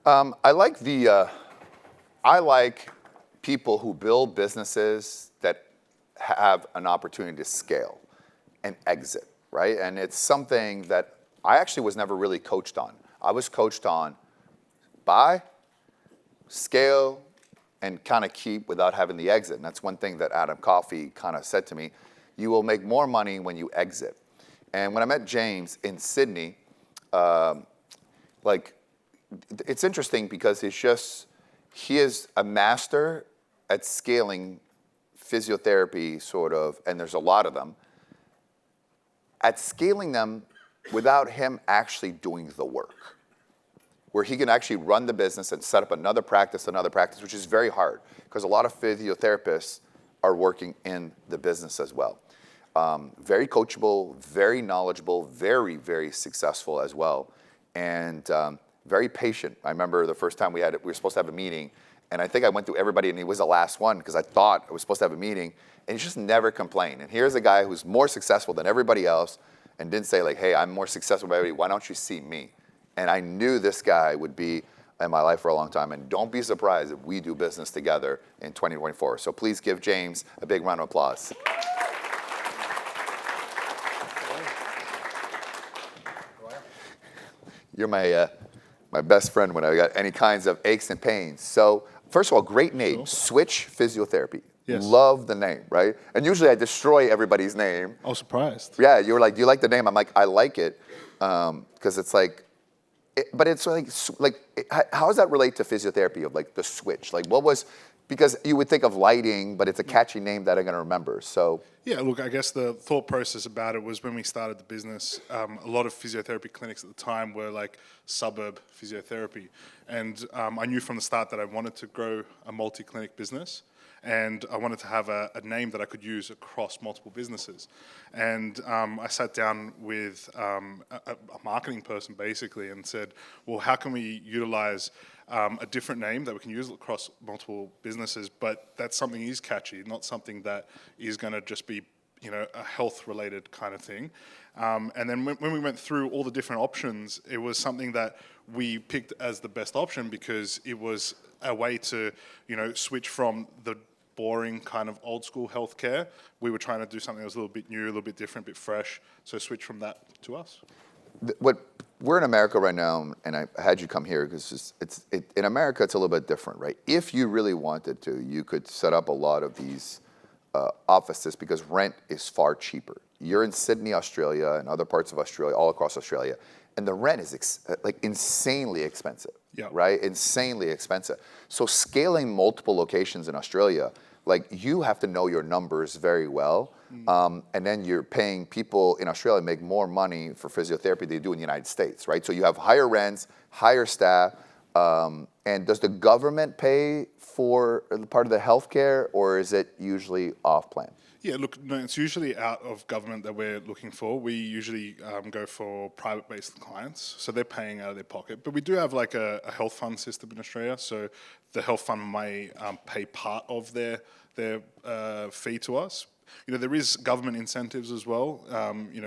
I like I like people who build businesses that have an opportunity to scale and exit, right? And it's something that I actually was never really coached on. I was coached on buy, scale, and kind of keep without having the exit. And that's one thing that Adam Coffey kind of said to me. You will make more money when you exit. And when I met James in Sydney, it's interesting because he is a master at scaling physiotherapy, sort of, and there's a lot of them, at scaling them without him actually doing the work, where he can actually run the business and set up another practice, which is very hard because a lot of physiotherapists are working in the business as well. Very coachable, very knowledgeable, very, very successful as well, and very patient. I remember the first time we were supposed to have a meeting, and I think I went through everybody, and he was the last one because I thought I was supposed to have a meeting, and he just never complained. And here's a guy who's more successful than everybody else and didn't say, like, hey, I'm more successful than everybody. Why don't you see me? And I knew this guy would be in my life for a long time, and don't be surprised if we do business together in 2024. So please give James a big round of applause. You're my best friend when I got any kinds of aches and pains. So first of all, great name, sure. Switch Physiotherapy. Yes. Love the name, right? And usually I destroy everybody's name. I was surprised. Yeah, you were like, do you like the name? I'm like, I like it, because it's like, but it's like, how does that relate to physiotherapy of like the switch? Like because you would think of lighting, but it's a catchy name that I'm going to remember. So yeah, look, I guess the thought process about it was when we started the business, a lot of physiotherapy clinics at the time were like suburb physiotherapy. And I knew from the start that I wanted to grow a multi-clinic business. And I wanted to have a name that I could use across multiple businesses. And I sat down with a marketing person basically and said, well, how can we utilize a different name that we can use across multiple businesses, but that's something is catchy, not something that is going to just be, a health-related kind of thing. And then when we went through all the different options, it was something that we picked as the best option because it was a way to, switch from the boring kind of old school healthcare. We were trying to do something that was a little bit new, a little bit different, a bit fresh. So switch from that to us. We're in America right now, and I had you come here because in America it's a little bit different, right? If you really wanted to, you could set up a lot of these offices because rent is far cheaper. You're in Sydney, Australia, and other parts of Australia, all across Australia, and the rent is insanely expensive, yeah. Right? Insanely expensive. So scaling multiple locations in Australia, you have to know your numbers very well. And then you're paying people in Australia make more money for physiotherapy than they do in the United States, right? So you have higher rents, higher staff. And does the government pay for part of the healthcare, or is it usually off plan? Yeah, look, no, it's usually out of government that we're looking for. We usually go for private-based clients, so they're paying out of their pocket. But we do have a health fund system in Australia, so the health fund may pay part of their fee to us. There is government incentives as well,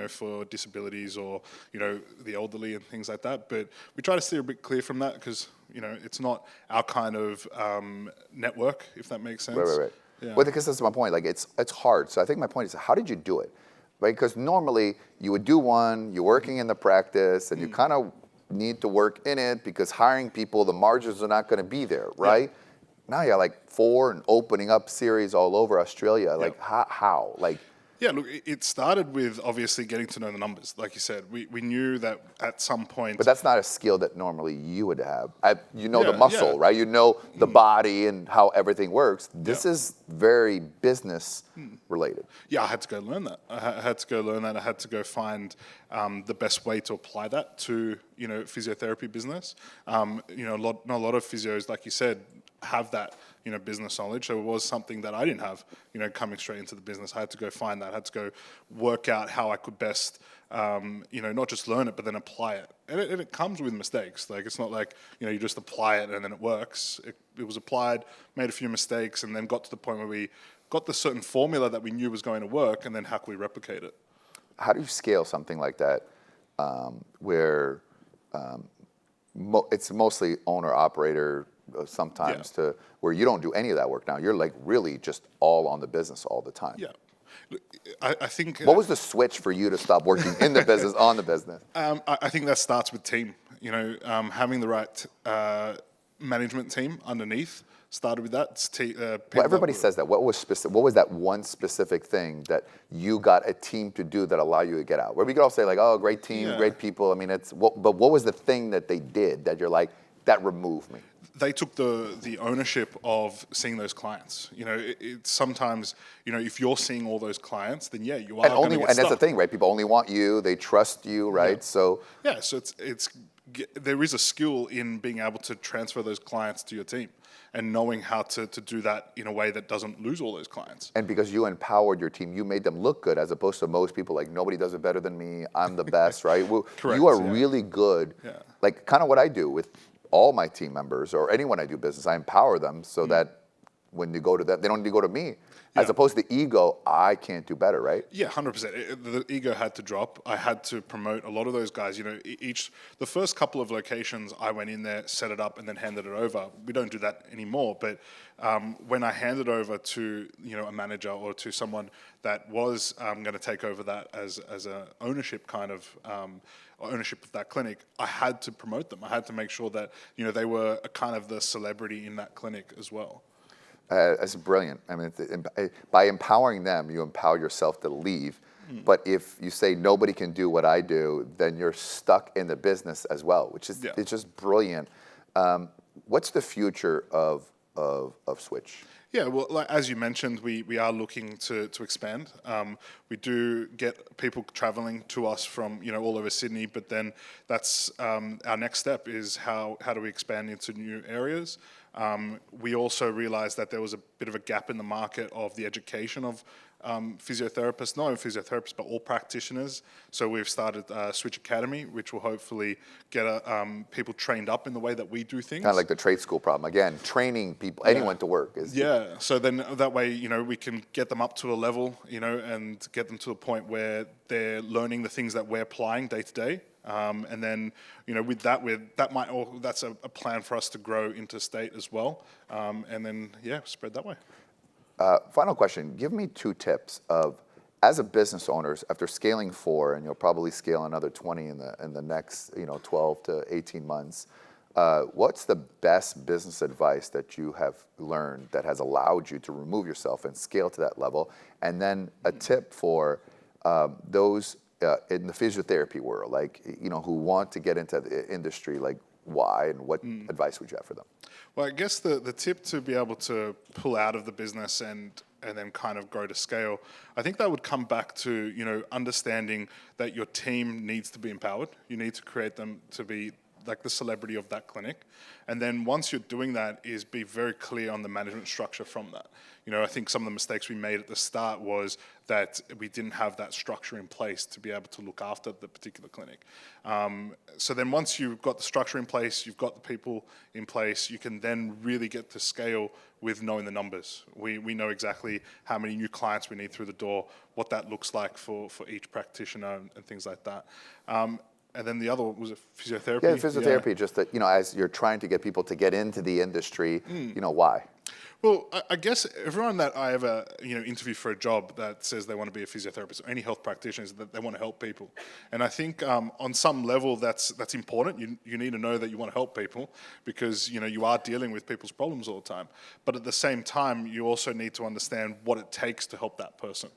for disabilities or, the elderly and things like that. But we try to steer a bit clear from that because, it's not our kind of network, if that makes sense. Right. Yeah. Well, because that's my point. It's hard. So I think my point is, how did you do it? Right? Because normally you would do one, you're working in the practice, and you kind of need to work in it because hiring people, the margins are not going to be there, right? Yeah. Now you're 4 and opening up series all over Australia. How? Yeah, look, it started with obviously getting to know the numbers. Like you said, we knew that at some point... But that's not a skill that normally you would have. The muscle, right? You know the body and how everything works. This is very business related. Yeah, I had to go learn that. I had to go find the best way to apply that to, physiotherapy business. Not a lot of physios, like you said, have that business knowledge. So it was something that I didn't have, coming straight into the business. I had to go find that. I had to go work out how I could best, not just learn it, but then apply it. And it comes with mistakes. It's not like, you just apply it and then it works. It was applied, made a few mistakes, and then got to the point where we got the certain formula that we knew was going to work, and then how can we replicate it? How do you scale something like that, where it's mostly owner operator sometimes to where you don't do any of that work now. You're like really just all on the business all the time. Yeah. Look, I think. What was the switch for you to stop working in the business on the business? I think that starts with team. Having the right management team underneath started with that. Well, everybody says that. What was that one specific thing that you got a team to do that allowed you to get out? Where we could all say like, oh, great team, great people. I mean, but what was the thing that they did that you're like, that removed me? They took the ownership of seeing those clients. It's sometimes, if you're seeing all those clients, then yeah, you are going to get and that's the stuck. thing, right? People only want you. They trust you, right? Yeah. So So there is a skill in being able to transfer those clients to your team and knowing how to do that in a way that doesn't lose all those clients. and because you empowered your team, you made them look good, as opposed to most people like nobody does it better than me. I'm the best, right? Well, Correct, you are yeah. really good. Yeah. Like kind of what I do with all my team members or anyone I do business, I empower them so that when you go to them, they don't need to go to me. As Yeah. opposed to ego, I can't do better, right? Yeah, 100%. The ego had to drop. I had to promote a lot of those guys. The first couple of locations, I went in there, set it up, and then handed it over. We don't do that anymore. But when I handed over to a manager or to someone that was going to take over that as a ownership kind of ownership of that clinic, I had to promote them. I had to make sure that they were a kind of the celebrity in that clinic as well. That's brilliant. I mean, by empowering them, you empower yourself to leave. But if you say nobody can do what I do, then you're stuck in the business as well, which is it's just brilliant. What's the future of Switch? Yeah, well, like, as you mentioned, we are looking to expand. We do get people traveling to us from all over Sydney, but then that's our next step is how do we expand into new areas. We also realized that there was a bit of a gap in the market of the education of physiotherapists, not only physiotherapists, but all practitioners. So we've started Switch Academy, which will hopefully get people trained up in the way that we do things. Kind of like the trade school problem. Again, training people, anyone to work. So then that way, we can get them up to a level, and get them to a point where they're learning the things that we're applying day to day. And then, that's a plan for us to grow interstate as well. And then, spread that way. Final question. Give me 2 tips of, as a business owner, after scaling 4, and you'll probably scale another 20 in the next 12 to 18 months, what's the best business advice that you have learned that has allowed you to remove yourself and scale to that level? And then a tip for those in the physiotherapy world, like, who want to get into the industry, like why and what advice would you have for them? Well, I guess the tip to be able to pull out of the business and then kind of grow to scale, I think that would come back to, understanding that your team needs to be empowered. You need to create them to be like the celebrity of that clinic. And then once you're doing that, is be very clear on the management structure from that. I think some of the mistakes we made at the start was that we didn't have that structure in place to be able to look after the particular clinic. So then once you've got the structure in place, you've got the people in place, you can then really get to scale with knowing the numbers. We know exactly how many new clients we need through the door, what that looks like for each practitioner and things like that. And then the other one was physiotherapy. Yeah, physiotherapy, just that, as you're trying to get people to get into the industry, why? Well, I guess everyone that I ever interview for a job that says they want to be a physiotherapist, or any health practitioners, that they want to help people. And I think on some level that's important. You need to know that you want to help people because you are dealing with people's problems all the time. But at the same time, you also need to understand what it takes to help that person.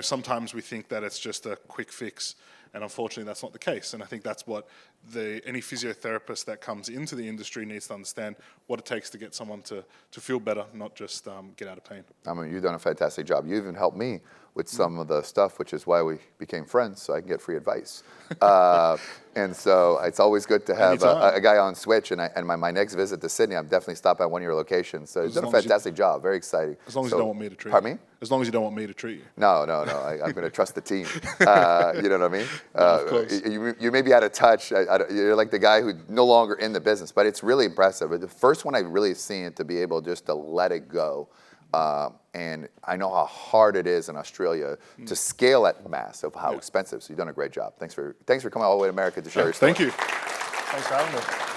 Sometimes we think that it's just a quick fix. And unfortunately, that's not the case. And I think that's what any physiotherapist that comes into the industry needs to understand, what it takes to get someone to feel better, not just get out of pain. I mean, you've done a fantastic job. You even helped me with some of the stuff, which is why we became friends, so I can get free advice. And so it's always good to have a guy on Switch. And my next visit to Sydney, I'm definitely stop at one of your locations. So you've done a fantastic job. Very exciting. As long as you don't want me to treat you. Pardon me? As long as you don't want me to treat you. No. I'm going to trust the team. You know what I mean? Of course. You may be out of touch. You're like the guy who's no longer in the business, but it's really impressive. The first one I've really seen it to be able just to let it go. And I know how hard it is in Australia to scale at mass of how expensive. So you've done a great job. Thanks for coming all the way to America to share your story. Thank you. Thanks for having me.